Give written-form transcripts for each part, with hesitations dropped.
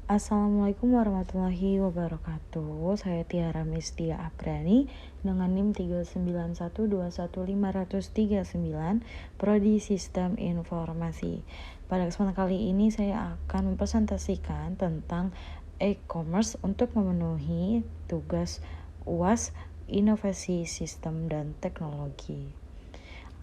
Assalamualaikum warahmatullahi wabarakatuh. Saya Tiara Mistia Abrani dengan NIM 391211539 Prodi Sistem Informasi. Pada kesempatan kali ini saya akan mempresentasikan tentang e-commerce untuk memenuhi tugas UAS Inovasi Sistem dan Teknologi.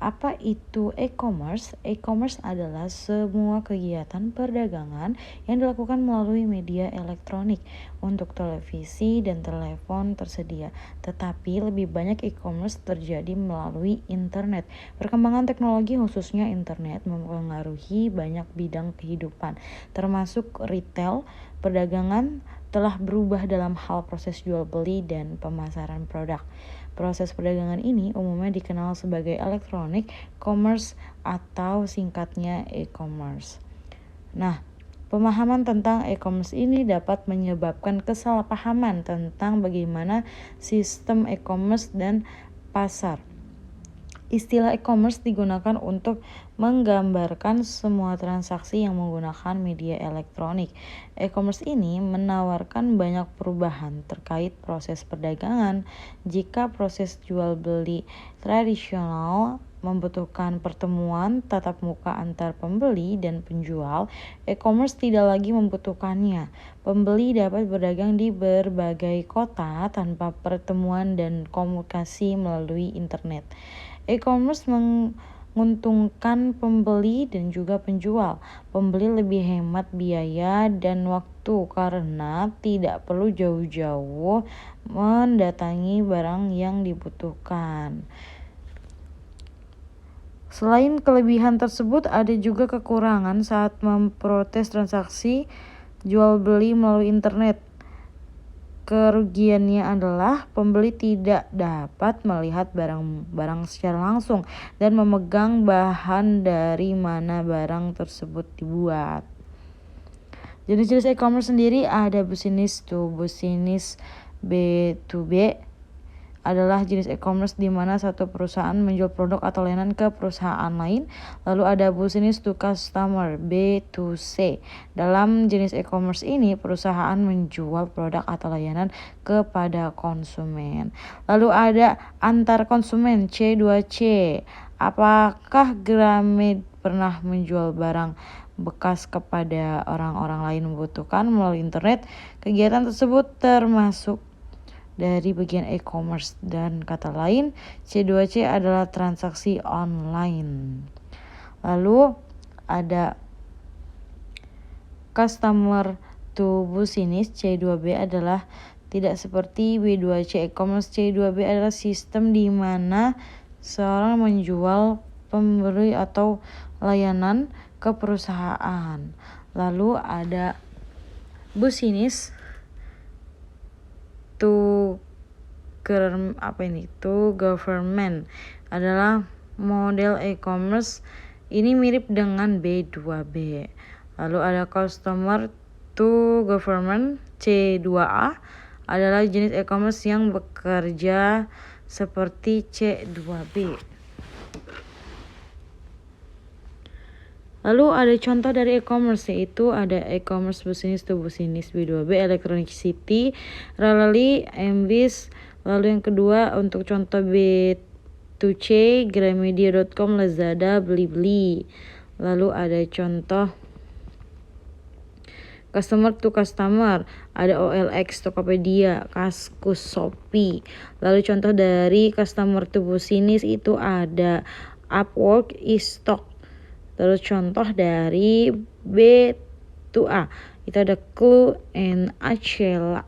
Apa itu e-commerce? E-commerce adalah semua kegiatan perdagangan yang dilakukan melalui media elektronik. Untuk televisi dan telepon tersedia, tetapi lebih banyak e-commerce terjadi melalui internet. Perkembangan teknologi khususnya internet mempengaruhi banyak bidang kehidupan, termasuk retail. Perdagangan telah berubah dalam hal proses jual beli dan pemasaran produk. Proses perdagangan ini umumnya dikenal sebagai electronic commerce atau singkatnya e-commerce. Nah, pemahaman tentang e-commerce ini dapat menyebabkan kesalahpahaman tentang bagaimana sistem e-commerce dan pasar. Istilah e-commerce digunakan untuk menggambarkan semua transaksi yang menggunakan media elektronik. E-commerce ini menawarkan banyak perubahan terkait proses perdagangan. Jika proses jual beli tradisional membutuhkan pertemuan tatap muka antar pembeli dan penjual, e-commerce tidak lagi membutuhkannya. Pembeli dapat berdagang di berbagai kota tanpa pertemuan dan komunikasi melalui internet. E-commerce menguntungkan pembeli dan juga penjual. Pembeli lebih hemat biaya dan waktu karena tidak perlu jauh-jauh mendatangi barang yang dibutuhkan. Selain kelebihan tersebut, ada juga kekurangan saat memproses transaksi jual beli melalui internet. Kerugiannya adalah pembeli tidak dapat melihat barang secara langsung dan memegang bahan dari mana barang tersebut dibuat. Jenis-jenis e-commerce sendiri ada business to business, B2B adalah jenis e-commerce di mana satu perusahaan menjual produk atau layanan ke perusahaan lain. Lalu ada business to customer, B2C. Dalam jenis e-commerce ini, perusahaan menjual produk atau layanan kepada konsumen. Lalu ada antar konsumen, C2C. Apakah Gramet pernah menjual barang bekas kepada orang-orang lain membutuhkan melalui internet? Kegiatan tersebut termasuk dari bagian e-commerce, dan kata lain C2C adalah transaksi online. Lalu ada customer to business, C2B adalah tidak seperti B2C. E-commerce C2B adalah sistem di mana seorang menjual pembeli atau layanan ke perusahaan. Lalu ada business to government adalah model e-commerce ini mirip dengan B2B. Lalu ada customer to government, C2A adalah jenis e-commerce yang bekerja seperti C2B. Lalu ada contoh dari e-commerce, yaitu ada e-commerce business to business, B2B, Electronic City, Rally, Mbis. Lalu yang kedua untuk contoh B2C, Gramedia.com, Lazada, Blibli. Lalu ada contoh customer to customer, ada OLX, Tokopedia, Kaskus, Shopee. Lalu contoh dari customer to business itu ada Upwork, iStock. Terus contoh dari B2A itu ada Clue and Acela.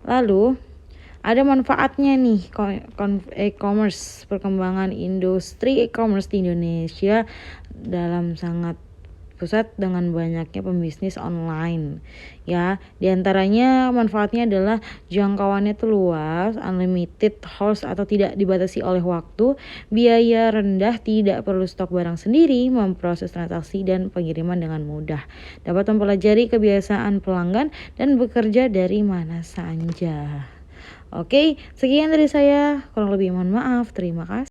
Lalu ada manfaatnya nih e-commerce, perkembangan industri e-commerce di Indonesia dalam sangat pusat dengan banyaknya pembisnis online. Ya, diantaranya manfaatnya adalah jangkauannya itu luas, unlimited host atau tidak dibatasi oleh waktu, biaya rendah, tidak perlu stok barang sendiri, memproses transaksi dan pengiriman dengan mudah, dapat mempelajari kebiasaan pelanggan dan bekerja dari mana saja. Oke, sekian dari saya, kurang lebih mohon maaf, terima kasih.